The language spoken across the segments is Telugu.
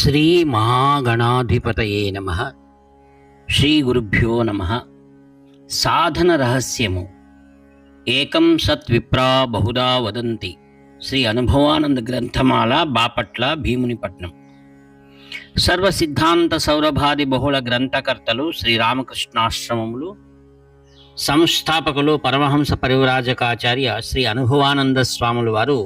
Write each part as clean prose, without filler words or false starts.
శ్రీ మహాగణాధిపతయే నమః. శ్రీ గురుభ్యో నమః. సాధన రహస్యము. ఏకం సత్ విప్రా బహుదా వదంతి. శ్రీ అనుభవానంద గ్రంథమాల, బాపట్ల, భీమునిపట్నం. సర్వ సిద్ధాంత సౌరభాది బహుళ గ్రంథకర్తలు, శ్రీరామకృష్ణాశ్రమములు సంస్థాపకులు, పరమహంస పరివ్రాజకాచార్య శ్రీ అనుభవానంద స్వాముల వారు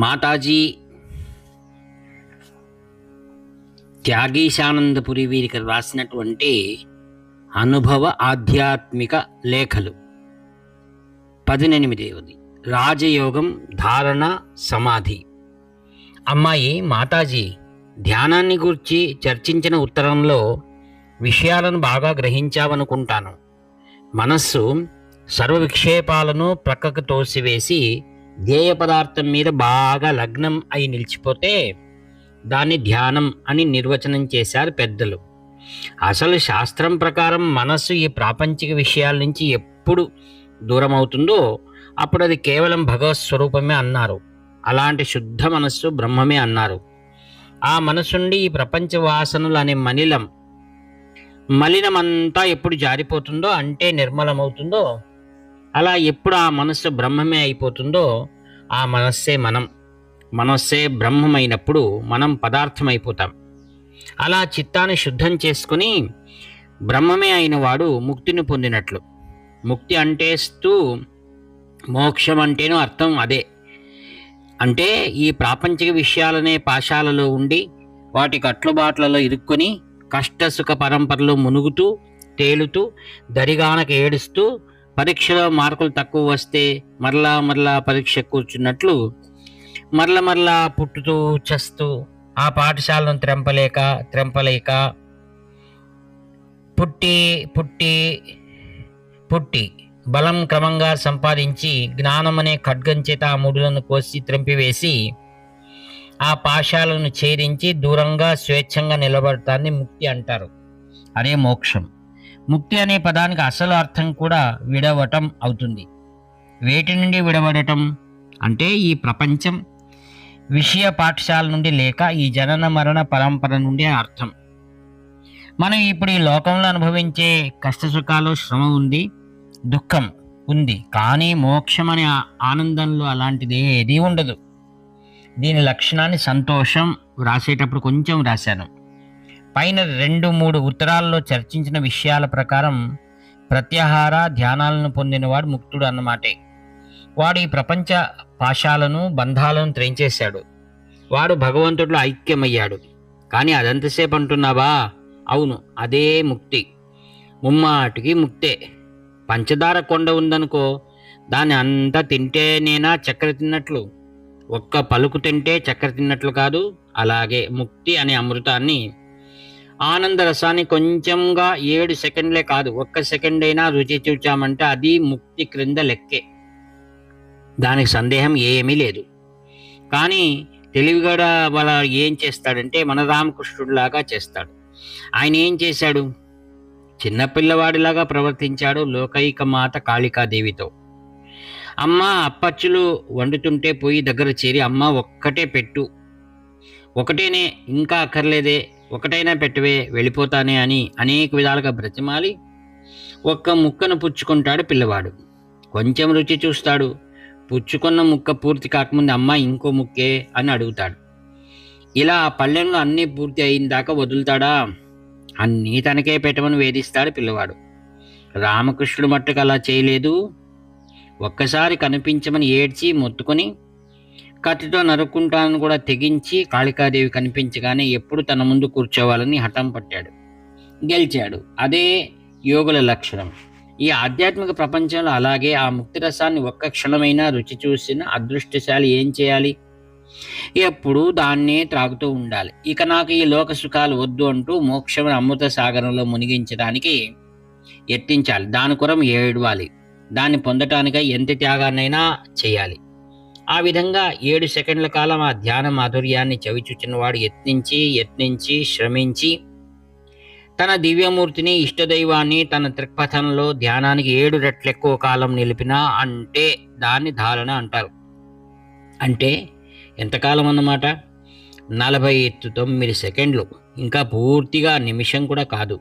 మాతాజీ త్యాగీశానందపురి వీరికి రాసినటువంటి అనుభవ ఆధ్యాత్మిక లేఖలు. 18వది రాజయోగం, ధారణ, సమాధి. అమ్మాయి మాతాజీ ధ్యానాన్ని గురించి చర్చించిన ఉత్తరంలో విషయాలను బాగా గ్రహించావనుకుంటాను. మనస్సు సర్వ విక్షేపాలను ప్రక్కకు తోసివేసి ధ్యేయ పదార్థం మీద బాగా లగ్నం అయి నిలిచిపోతే దాన్ని ధ్యానం అని నిర్వచనం చేశారు పెద్దలు. అసలు శాస్త్రం ప్రకారం మనస్సు ఈ ప్రాపంచిక విషయాల నుంచి ఎప్పుడు దూరం అవుతుందో అప్పుడు అది కేవలం భగవత్ స్వరూపమే అన్నారు. అలాంటి శుద్ధ మనస్సు బ్రహ్మమే అన్నారు. ఆ మనస్సుండి ఈ ప్రపంచ వాసనలు అనే మలినమంతా ఎప్పుడు జారిపోతుందో, అంటే నిర్మలమవుతుందో, అలా ఎప్పుడు ఆ మనస్సు బ్రహ్మమే అయిపోతుందో ఆ మనస్సే బ్రహ్మమైనప్పుడు మనం పదార్థమైపోతాం. అలా చిత్తాన్ని శుద్ధం చేసుకుని బ్రహ్మమే అయిన వాడు ముక్తిని పొందినట్లు. ముక్తి అంటే మోక్షం అంటేనూ అర్థం అదే. అంటే ఈ ప్రాపంచిక విషయాలనే పాశాలలో ఉండి వాటి కట్లుబాట్లలో ఇరుక్కొని కష్టసుఖ పరంపరలో మునుగుతూ తేలుతూ దరిగానక ఏడుస్తూ పరీక్షలో మార్కులు తక్కువ వస్తే మరలా పరీక్ష కూర్చున్నట్లు మరలా పుట్టుతూ చస్తూ ఆ పాఠశాలను త్రెంపలేక పుట్టి బలం క్రమంగా సంపాదించి జ్ఞానమనే ఖడ్గం చేత ఆ ముడులను కోసి త్రెంపివేసి ఆ పాశాలను ఛేదించి దూరంగా స్వేచ్ఛంగా నిలబడటాన్ని ముక్తి అంటారు. అదే మోక్షం. ముక్తి అనే పదానికి అసలు అర్థం కూడా విడవటం అవుతుంది. వేటి నుండి విడవడటం అంటే ఈ ప్రపంచం విషయ పాఠశాల నుండి లేక ఈ జనన మరణ పరంపర నుండి అర్థం. మనం ఇప్పుడు ఈ లోకంలో అనుభవించే కష్టసుఖాలు, శ్రమ ఉంది, దుఃఖం ఉంది. కానీ మోక్షం అనే ఆనందంలో అలాంటిది ఏదీ ఉండదు. దీని లక్షణాన్ని సంతోషం రాసేటప్పుడు కొంచెం రాశాను. పైన 2-3 ఉత్తరాల్లో చర్చించిన విషయాల ప్రకారం ప్రత్యాహార ధ్యానాలను పొందినవాడు ముక్తుడు అన్నమాటే. వాడు ఈ ప్రపంచ పాశాలను, బంధాలను త్రెంచేశాడు. వాడు భగవంతుడిలో ఐక్యమయ్యాడు. కానీ అదంతసేపు అంటున్నావా? అవును, అదే ముక్తి. ముమ్మాటికి ముక్తే. పంచదార కొండ ఉందనుకో, దాన్ని అంతా తింటేనేనా చక్కెర తిన్నట్లు? ఒక్క పలుకు తింటే చక్కెర తిన్నట్లు కాదు. అలాగే ముక్తి అనే అమృతాన్ని, ఆనంద రసాన్ని కొంచెంగా 7 సెకండ్లే కాదు, 1 సెకండ్ అయినా రుచి చూచామంటే అది ముక్తి క్రింద లెక్కే. దానికి సందేహం ఏమీ లేదు. కానీ తెలివిగడ వాళ్ళ ఏం చేస్తాడంటే మన రామకృష్ణుడిలాగా చేస్తాడు. ఆయన ఏం చేశాడు? చిన్నపిల్లవాడిలాగా ప్రవర్తించాడు లోకైక మాత కాళికాదేవితో. అమ్మ అప్పచ్చులు వండుతుంటే పోయి దగ్గర చేరి, అమ్మ ఒక్కటే పెట్టు, ఒకటేనే, ఇంకా అక్కర్లేదే, ఒకటైనా పెట్టవే, వెళ్ళిపోతానే అని అనేక విధాలుగా బ్రతిమాలి ఒక్క ముక్కను పుచ్చుకుంటాడు పిల్లవాడు. కొంచెం రుచి చూస్తాడు. పుచ్చుకున్న ముక్క పూర్తి కాకముందు అమ్మ ఇంకో ముక్కే అని అడుగుతాడు. ఇలా పళ్ళెంలో అన్నీ పూర్తి అయిన దాకా వదులుతాడా? అన్నీ తనకే పెట్టమని వేధిస్తాడు పిల్లవాడు. రామకృష్ణుడు మట్టుకు అలా చేయలేదు. ఒక్కసారి కనిపించమని ఏడ్చి మొత్తుకొని కత్తితో నరుక్కుంటానని కూడా తెగించి కాళికాదేవి కనిపించగానే ఎప్పుడు తన ముందు కూర్చోవాలని హఠం పట్టాడు. గెలిచాడు. అదే యోగుల లక్షణం. ఈ ఆధ్యాత్మిక ప్రపంచంలో అలాగే ఆ ముక్తి రసాన్ని ఒక్క క్షణమైనా రుచి చూసిన అదృష్టశాలి ఏం చేయాలి? ఎప్పుడూ దాన్నే త్రాగుతూ ఉండాలి. ఇక నాకు ఈ లోక సుఖాలు వద్దు అంటూ మోక్షం అమృత సాగరంలో మునిగించడానికి యత్నించాలి. దాని కొరం ఏడవాలి. దాన్ని పొందటానికై ఎంత త్యాగాన్నైనా చేయాలి. ఆ విధంగా 7 సెకండ్ల కాలం ఆ ధ్యాన మాధుర్యాన్ని చవిచూచినవాడు యత్నించి శ్రమించి తన దివ్యమూర్తిని, ఇష్టదైవాన్ని తన త్రిక్పథంలో ధ్యానానికి 7 రెట్లు ఎక్కువ కాలం నిలిపినా అంటే దాన్ని ధారణ అంటారు. అంటే ఎంతకాలం అన్నమాట? 49 సెకండ్లు, ఇంకా పూర్తిగా నిమిషం కూడా కాదు.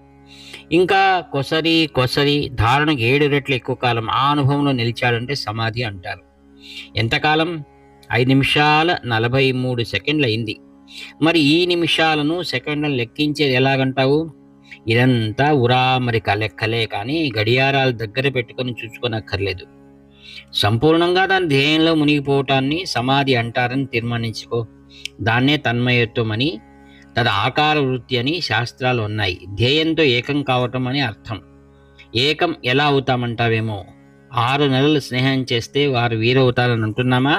ఇంకా కొసరి ధారణకు 7 రెట్లు ఎక్కువ కాలం ఆ అనుభవంలో నిలిచాడంటే సమాధి అంటారు. ఎంతకాలం? 5 నిమిషాల 43 సెకండ్లు అయింది. మరి ఈ నిమిషాలను సెకండ్లను లెక్కించేది ఎలాగంటావు? ఇదంతా ఉరామరిక లెక్కలే కానీ గడియారాల దగ్గర పెట్టుకొని చూసుకోనక్కర్లేదు. సంపూర్ణంగా దాని ధ్యేయంలో మునిగిపోవటాన్ని సమాధి అంటారని తీర్మానించుకో. దాన్నే తన్మయత్వం అని, తద ఆకార వృత్తి అని శాస్త్రాలు ఉన్నాయి. ధ్యేయంతో ఏకం కావటం అని అర్థం. ఏకం ఎలా అవుతామంటావేమో, 6 నెలలు స్నేహం చేస్తే వారు వీరవుతారని అంటున్నామా?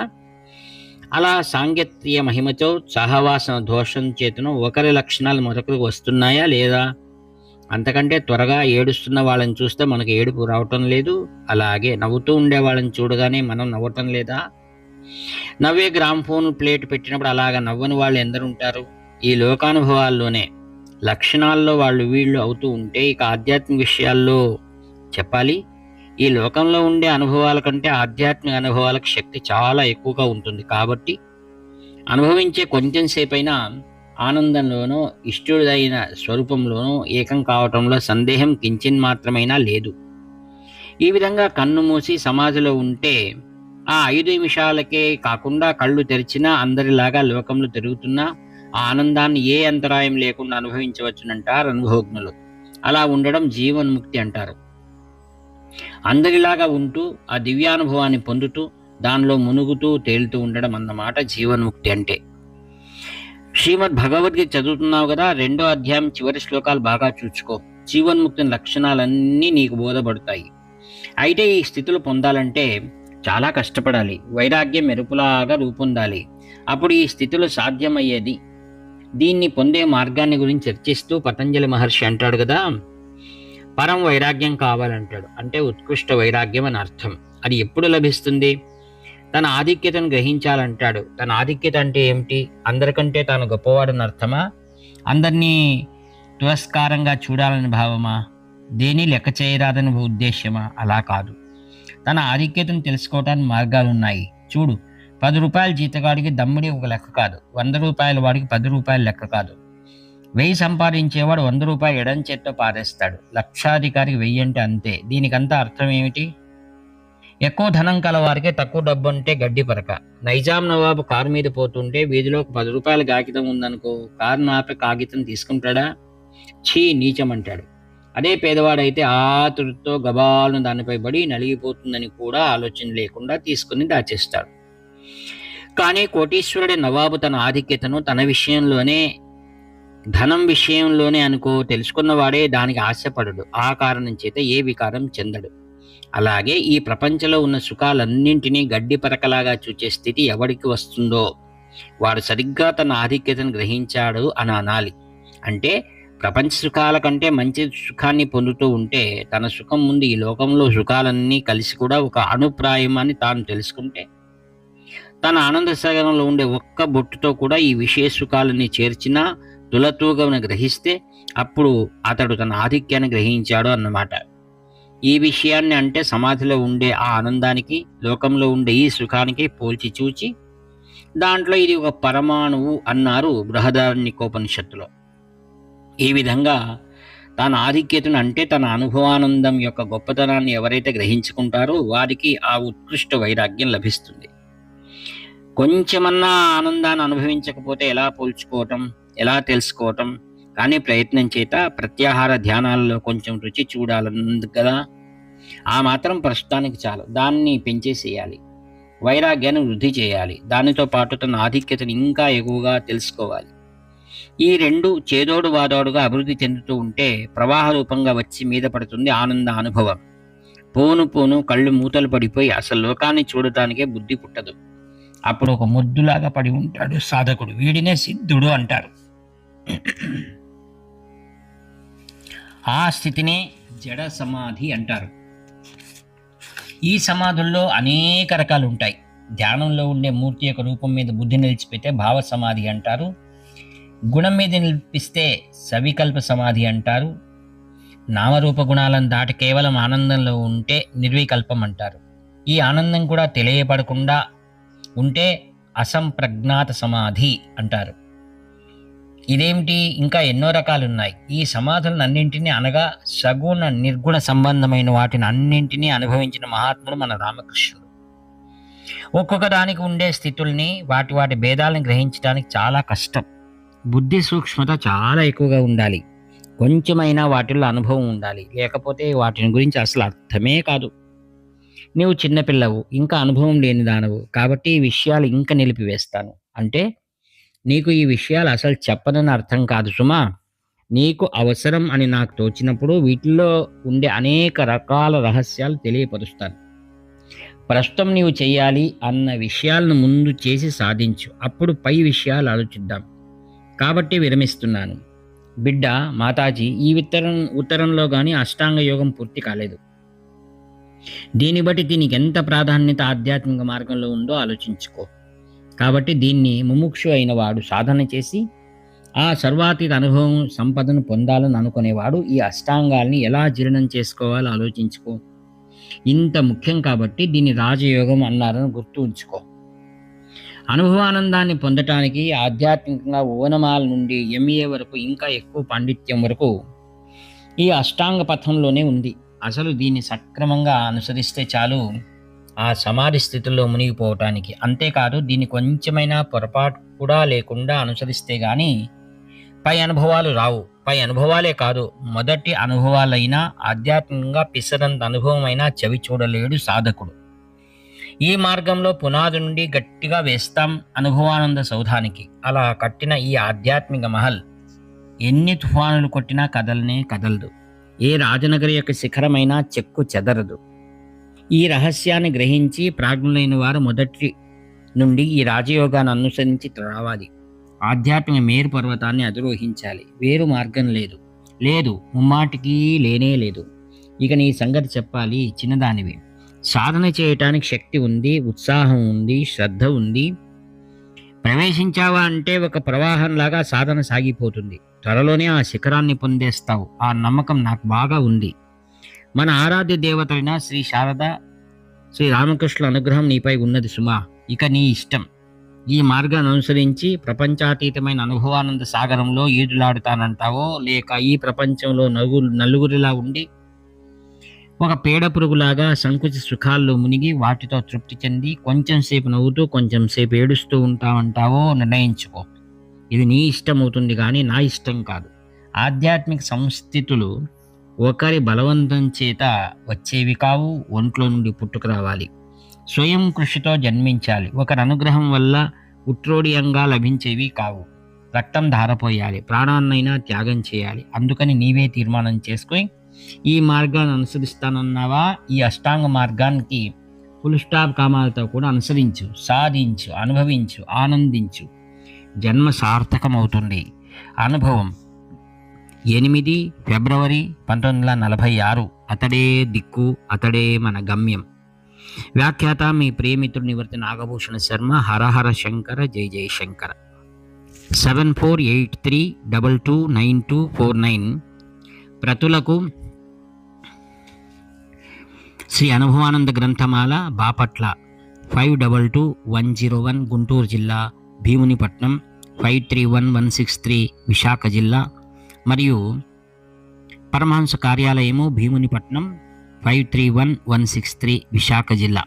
అలా సాంగత్య మహిమతో సహవాసన దోషం చేతను ఒకరి లక్షణాలు మరొకరికి వస్తున్నాయా లేదా? అంతకంటే త్వరగా ఏడుస్తున్న వాళ్ళని చూస్తే మనకు ఏడుపు రావటం లేదు. అలాగే నవ్వుతూ ఉండే వాళ్ళని చూడగానే మనం నవ్వటం లేదా? నవ్వే గ్రామ్ఫోన్ ప్లేట్ పెట్టినప్పుడు అలాగా నవ్వని వాళ్ళు ఎందరు ఉంటారు? ఈ లోకానుభవాల్లోనే లక్షణాల్లో వాళ్ళు వీళ్ళు అవుతూ ఉంటే ఇక ఆధ్యాత్మిక విషయాల్లో చెప్పాలి. ఈ లోకంలో ఉండే అనుభవాల కంటే ఆధ్యాత్మిక అనుభవాలకు శక్తి చాలా ఎక్కువగా ఉంటుంది. కాబట్టి అనుభవించే కొంచెం సేపైనా ఆనందంలోనో ఇష్టుడైన స్వరూపంలోనో ఏకం కావటంలో సందేహం కించిన్ మాత్రమైనా లేదు. ఈ విధంగా కన్ను మూసి సమాధిలో ఉంటే ఆ 5 నిమిషాలకే కాకుండా కళ్ళు తెరిచినా అందరిలాగా లోకంలో తిరుగుతున్నా ఆ ఆనందాన్ని ఏ అంతరాయం లేకుండా అనుభవించవచ్చునంటారు అనుభవజ్ఞులు. అలా ఉండడం జీవన్ముక్తి అంటారు. అందరిలాగా ఉంటూ ఆ దివ్యానుభవాన్ని పొందుతూ దానిలో మునుగుతూ తేలుతూ ఉండడం అన్నమాట జీవన్ముక్తి అంటే. శ్రీమద్ భగవద్గీత చదువుతున్నావు కదా, 2వ అధ్యాయం చివరి శ్లోకాలు బాగా చూసుకో. జీవన్ముక్తి లక్షణాలన్నీ నీకు బోధపడతాయి. అయితే ఈ స్థితులు పొందాలంటే చాలా కష్టపడాలి. వైరాగ్యం మెరుపులాగా రూపొందాలి. అప్పుడు ఈ స్థితులు సాధ్యమయ్యేది. దీన్ని పొందే మార్గాన్ని గురించి చర్చిస్తూ పతంజలి మహర్షి అంటాడు కదా, పరం వైరాగ్యం కావాలంటాడు. అంటే ఉత్కృష్ట వైరాగ్యం అని అర్థం. అది ఎప్పుడు లభిస్తుంది? తన ఆధిక్యతను గ్రహించాలంటాడు. తన ఆధిక్యత అంటే ఏమిటి? అందరికంటే తాను గొప్పవాడని అర్థమా? అందరినీ తిరస్కారంగా చూడాలని భావమా? దేని లెక్క చేయరాదని ఉద్దేశ్యమా? అలా కాదు. తన ఆధిక్యతను తెలుసుకోవడానికి మార్గాలున్నాయి. చూడు, 10 రూపాయల జీతగాడికి దమ్ముడి ఒక లెక్క కాదు. 100 రూపాయల వాడికి 10 రూపాయల లెక్క కాదు. 1000 సంపాదించేవాడు 100 రూపాయలు ఎడం చేత్తో పారేస్తాడు. లక్షాధికారికి 1000 అంటే అంతే. దీనికంతా అర్థం ఏమిటి? ఎక్కువ ధనం కలవారికే తక్కువ డబ్బు అంటే గడ్డి పరక. నైజాం నవాబు కారు మీద పోతుంటే వీధిలో ఒక 10 రూపాయల కాగితం ఉందనుకో, కారు ఆపి కాగితం తీసుకుంటాడా? ఛీ, నీచమంటాడు. అదే పేదవాడైతే ఆతుడితో గబాలను దానిపై పడి నలిగిపోతుందని కూడా ఆలోచన లేకుండా తీసుకుని దాచేస్తాడు. కానీ కోటీశ్వరుడి నవాబు తన ఆధిక్యతను తన విషయంలోనే, ధనం విషయంలోనే అనుకో, తెలుసుకున్నవాడే దానికి ఆశపడడు. ఆ కారణం చేత ఏ వికారం చెందడు. అలాగే ఈ ప్రపంచంలో ఉన్న సుఖాలన్నింటినీ గడ్డి పరకలాగా చూచే స్థితి ఎవడికి వస్తుందో వాడు సరిగ్గా తన ఆధిక్యతను గ్రహించాడు అని అనాలి. అంటే ప్రపంచ సుఖాల కంటే మంచి సుఖాన్ని పొందుతూ ఉంటే తన సుఖం ముందు ఈ లోకంలో సుఖాలన్నీ కలిసి కూడా ఒక అణుప్రాయం అని తాను తెలుసుకుంటే, తన ఆనంద సాగరంలో ఉండే ఒక్క బొట్టుతో కూడా ఈ విషయ సుఖాలన్నీ చేర్చినా తులతూగను గ్రహిస్తే అప్పుడు అతడు తన ఆధిక్యాన్ని గ్రహించాడు అన్నమాట. ఈ విషయాన్ని అంటే సమాధిలో ఉండే ఆ ఆనందానికి, లోకంలో ఉండే ఈ సుఖానికి పోల్చి చూచి దాంట్లో ఇది ఒక పరమాణువు అన్నారు బృహదారణ్యకోపనిషత్తులో. ఈ విధంగా తన ఆధిక్యతను అంటే తన అనుభవానందం యొక్క గొప్పతనాన్ని ఎవరైతే గ్రహించుకుంటారో వారికి ఆ ఉత్కృష్ట వైరాగ్యం లభిస్తుంది. కొంచెమన్నా ఆనందాన్ని అనుభవించకపోతే ఎలా పోల్చుకోవటం, ఎలా తెలుసుకోవటం? కానీ ప్రయత్నం చేత ప్రత్యాహార ధ్యానాలలో కొంచెం రుచి చూడాలన్నది కదా, ఆ మాత్రం ప్రస్తుతానికి చాలు. దాన్ని పెంచేసేయాలి. వైరాగ్యాన్ని వృద్ధి చేయాలి. దానితో పాటు తన ఆధిక్యతను ఇంకా ఎక్కువగా తెలుసుకోవాలి. ఈ రెండు చేదోడు వాదోడుగా అభివృద్ధి చెందుతూ ఉంటే ప్రవాహ రూపంగా వచ్చి మీద పడుతుంది ఆనంద అనుభవం. పోను పోను కళ్ళు మూతలు పడిపోయి అసలు లోకాన్ని చూడటానికే బుద్ధి పుట్టదు. అప్పుడు ఒక మొద్దులాగా పడి ఉంటాడు సాధకుడు. వీడినే సిద్ధుడు అంటారు. ఆ స్థితినే జడ సమాధి అంటారు. ఈ సమాధుల్లో అనేక రకాలు ఉంటాయి. ధ్యానంలో ఉండే మూర్తి యొక్క రూపం మీద బుద్ధి నిలిచిపెట్టే భావ సమాధి అంటారు. గుణం మీద నిలిపిస్తే సవికల్ప సమాధి అంటారు. నామరూప గుణాలను దాటి కేవలం ఆనందంలో ఉంటే నిర్వికల్పం అంటారు. ఈ ఆనందం కూడా తెలియపడకుండా ఉంటే అసంప్రజ్ఞాత సమాధి అంటారు. ఇదేమిటి, ఇంకా ఎన్నో రకాలున్నాయి. ఈ సమాధులన్నింటినీ అనగా సగుణ నిర్గుణ సంబంధమైన వాటిని అన్నింటినీ అనుభవించిన మహాత్ముడు మన రామకృష్ణుడు. ఒక్కొక్క దానికి ఉండే స్థితుల్ని, వాటి వాటి భేదాలను గ్రహించడానికి చాలా కష్టం. బుద్ధి సూక్ష్మత చాలా ఎక్కువగా ఉండాలి. కొంచెమైనా వాటిల్లో అనుభవం ఉండాలి, లేకపోతే వాటిని గురించి అసలు అర్థమే కాదు. నీవు చిన్నపిల్లవు, ఇంకా అనుభవం లేని దానవు, కాబట్టి ఈ విషయాలు ఇంకా నిలిపివేస్తాను. అంటే నీకు ఈ విషయాలు అసలు చెప్పనని అర్థం కాదు సుమా. నీకు అవసరం అని నాకు తోచినప్పుడు వీటిల్లో ఉండే అనేక రకాల రహస్యాలు తెలియపరుస్తాను. ప్రస్తుతం నీవు చెయ్యాలి అన్న విషయాలను ముందు చేసి సాధించు, అప్పుడు పై విషయాలు ఆలోచిద్దాం. కాబట్టి విరమిస్తున్నాను. బిడ్డ, మాతాజీ, ఈ ఉత్తరంలో కానీ అష్టాంగ యోగం పూర్తి కాలేదు. దీన్ని బట్టి దీనికి ఎంత ప్రాధాన్యత ఆధ్యాత్మిక మార్గంలో ఉందో ఆలోచించుకో. కాబట్టి దీన్ని ముముక్షు అయిన వాడు సాధన చేసి ఆ సర్వాతీత అనుభవం సంపదను పొందాలని అనుకునేవాడు ఈ అష్టాంగాల్ని ఎలా జీర్ణం చేసుకోవాలో ఆలోచించుకో. ఇంత ముఖ్యం కాబట్టి దీన్ని రాజయోగం అన్నారని గుర్తు ఉంచుకో. అనుభవానందాన్ని పొందటానికి ఆధ్యాత్మికంగా ఓనమాల నుండి ఎంఏ వరకు, ఇంకా ఎక్కువ పాండిత్యం వరకు ఈ అష్టాంగ పథంలోనే ఉంది. అసలు దీన్ని సక్రమంగా అనుసరిస్తే చాలు ఆ సమాధి స్థితిలో మునిగిపోవటానికి. అంతేకాదు, దీన్ని కొంచెమైనా పొరపాటు కూడా లేకుండా అనుసరిస్తే గాని పై అనుభవాలు రావు. పై అనుభవాలే కాదు, మొదటి అనుభవాలైనా ఆధ్యాత్మికంగా పిసరంత అనుభవమైనా చవి చూడలేడు సాధకుడు. ఈ మార్గంలో పునాది నుండి గట్టిగా వేస్తాం అనుభవానంద సౌధానికి. అలా కట్టిన ఈ ఆధ్యాత్మిక మహల్ ఎన్ని తుఫానులు కొట్టినా కదలనే కదలదు. ఏ రాజనగరి యొక్క శిఖరమైనా చెక్కు చెదరదు. ఈ రహస్యాన్ని గ్రహించి ప్రాజ్ఞులైన వారు మొదటి నుండి ఈ రాజయోగాన్ని అనుసరించి రావాలి. ఆధ్యాత్మిక మేరు పర్వతాన్ని అధిరోహించాలి. వేరు మార్గం లేదు, లేదు, ముమ్మాటికి లేనే లేదు. ఇక నీ సంగతి చెప్పాలి, చిన్నదానివి. సాధన చేయటానికి శక్తి ఉంది, ఉత్సాహం ఉంది, శ్రద్ధ ఉంది. ప్రవేశించావా అంటే ఒక ప్రవాహంలాగా సాధన సాగిపోతుంది. త్వరలోనే ఆ శిఖరాన్ని పొందేస్తావు. ఆ నమ్మకం నాకు బాగా ఉంది. మన ఆరాధ్య దేవతైన శ్రీ శారద, శ్రీ రామకృష్ణుల అనుగ్రహం నీపై ఉన్నది సుమా. ఇక నీ ఇష్టం. ఈ మార్గాన్ని అనుసరించి ప్రపంచాతీతమైన అనుభవానంద సాగరంలో ఈదులాడుతానంటావో, లేక ఈ ప్రపంచంలో నలుగురిలా ఉండి ఒక పేడ పురుగులాగా సంకుచి సుఖాల్లో మునిగి వాటితో తృప్తి చెంది కొంచెం సేపు నవ్వుతూ కొంచెం సేపు ఏడుస్తూ ఉంటావంటావో నిర్ణయించుకో. ఇది నీ ఇష్టం అవుతుంది, కానీ నా ఇష్టం కాదు. ఆధ్యాత్మిక సంస్థితులు ఒకరి బలవంతం చేత వచ్చేవి కావు, ఒంట్లో నుండి పుట్టుకు రావాలి. స్వయం కృషితో జన్మించాలి. ఒకరి అనుగ్రహం వల్ల ఉట్రోడియంగా లభించేవి కావు. రక్తం ధారపోయాలి, ప్రాణాన్నైనా త్యాగం చేయాలి. అందుకని నీవే తీర్మానం చేసుకొని ఈ మార్గాన్ని అనుసరిస్తానన్నావా, ఈ అష్టాంగ మార్గానికి ఫుల్ స్టాప్ కామాలతో కూడా అనుసరించు, సాధించు, అనుభవించు, ఆనందించు. జన్మ సార్థకమవుతుంది. అనుభవం 8 ఫిబ్రవరి 1946. అతడే దిక్కు, అతడే మన గమ్యం. వ్యాఖ్యాత మీ ప్రియమిత్రుడు నివర్తి నాగభూషణ శర్మ. హరహర శంకర, జై జై శంకర. 7483229249 ప్రతులకు శ్రీ అనుభవానంద గ్రంథమాల, బాపట్ల 522101 గుంటూరు జిల్లా, భీమునిపట్నం 531163 విశాఖ జిల్లా, మరియు పరమహంస కార్యాలయము భీమునిపట్నం 531163 విశాఖ జిల్లా.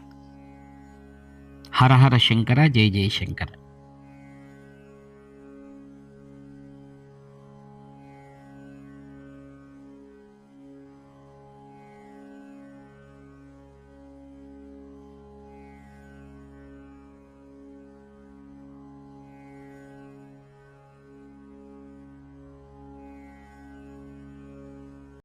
హరహర శంకర, జై జై శంకర.